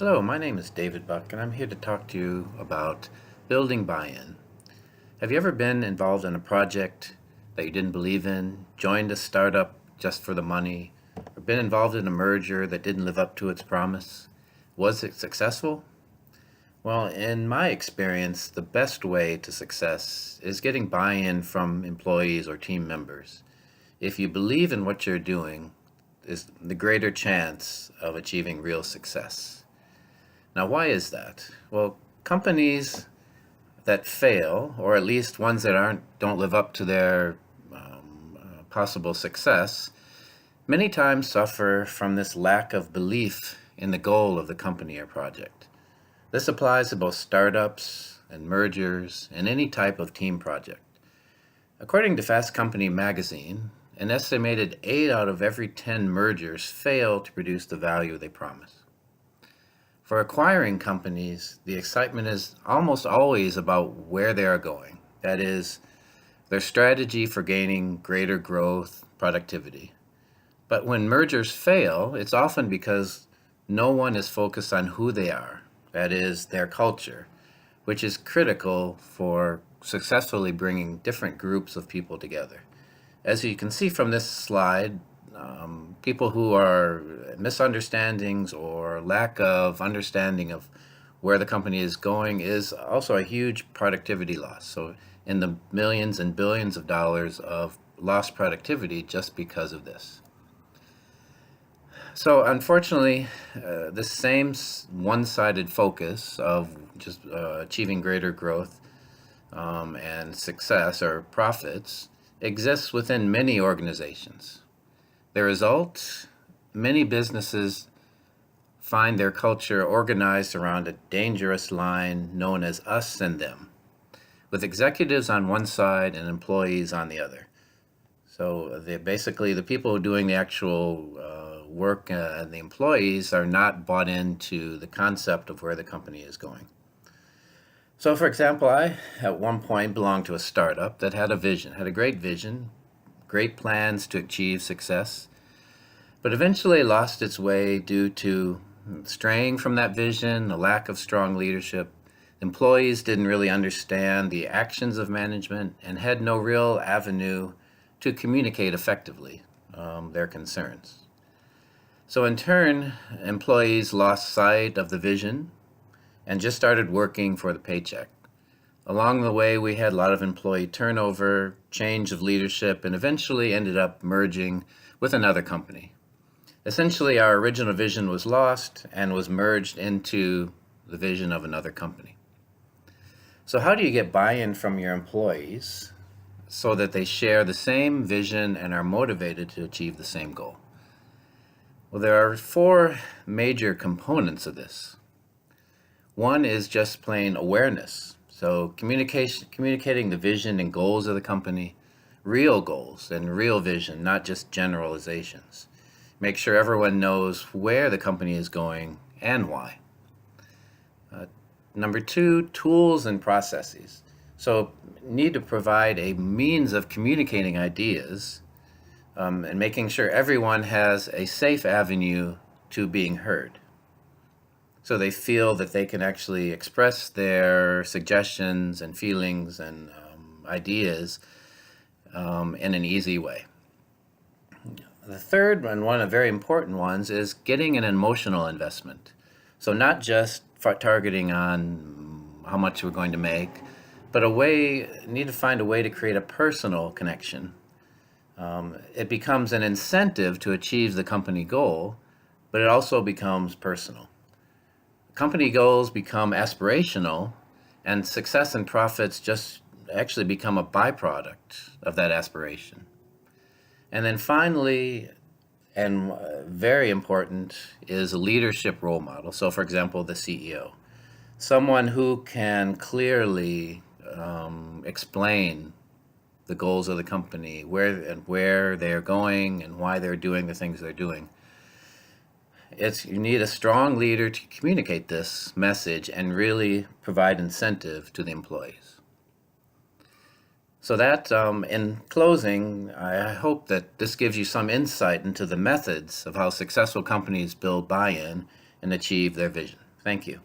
Hello, my name is David Buck, and I'm here to talk to you about building buy-in. Have you ever been involved in a project that you didn't believe in, joined a startup just for the money, or been involved in a merger that didn't live up to its promise? Was it successful? Well, in my experience, the best way to success is getting buy-in from employees or team members. If you believe in what you're doing, is the greater chance of achieving real success. Now, why is that? Well, companies that fail, or at least ones that don't live up to their possible success, many times suffer from this lack of belief in the goal of the company or project. This applies to both startups and mergers and any type of team project. According to Fast Company magazine, an estimated 8 out of every 10 mergers fail to produce the value they promise. For acquiring companies, the excitement is almost always about where they are going. That is, their strategy for gaining greater growth, productivity. But when mergers fail, it's often because no one is focused on who they are, that is, their culture, which is critical for successfully bringing different groups of people together. As you can see from this slide, people who are misunderstandings or lack of understanding of where the company is going is also a huge productivity loss. So, in the millions and billions of dollars of lost productivity just because of this. So, unfortunately, this same one-sided focus of just achieving greater growth and success or profits exists within many organizations. The result, many businesses find their culture organized around a dangerous line known as us and them, with executives on one side and employees on the other. So basically, the people doing the actual work and the employees are not bought into the concept of where the company is going. So, for example, I at one point belonged to a startup that had a great vision, great plans to achieve success, but eventually lost its way due to straying from that vision, a lack of strong leadership. Employees didn't really understand the actions of management and had no real avenue to communicate effectively their concerns. So, in turn, employees lost sight of the vision and just started working for the paycheck. Along the way, we had a lot of employee turnover, change of leadership, and eventually ended up merging with another company. Essentially, our original vision was lost and was merged into the vision of another company. So, how do you get buy-in from your employees so that they share the same vision and are motivated to achieve the same goal? Well, there are four major components of this. One is just plain awareness. So communicating the vision and goals of the company, real goals and real vision, not just generalizations. Make sure everyone knows where the company is going and why. Number two, tools and processes. So need to provide a means of communicating ideas and making sure everyone has a safe avenue to being heard. So they feel that they can actually express their suggestions and feelings and ideas in an easy way. The third and one of the very important ones is getting an emotional investment. So not just targeting on how much we're going to make, but need to find a way to create a personal connection. It becomes an incentive to achieve the company goal, but it also becomes personal. Company goals become aspirational, and success and profits just actually become a byproduct of that aspiration. And then finally, and very important, is a leadership role model. So, for example, the CEO, someone who can clearly explain the goals of the company, where they're going, and why they're doing the things they're doing. You need a strong leader to communicate this message and really provide incentive to the employees. So that, in closing, I hope that this gives you some insight into the methods of how successful companies build buy-in and achieve their vision. Thank you.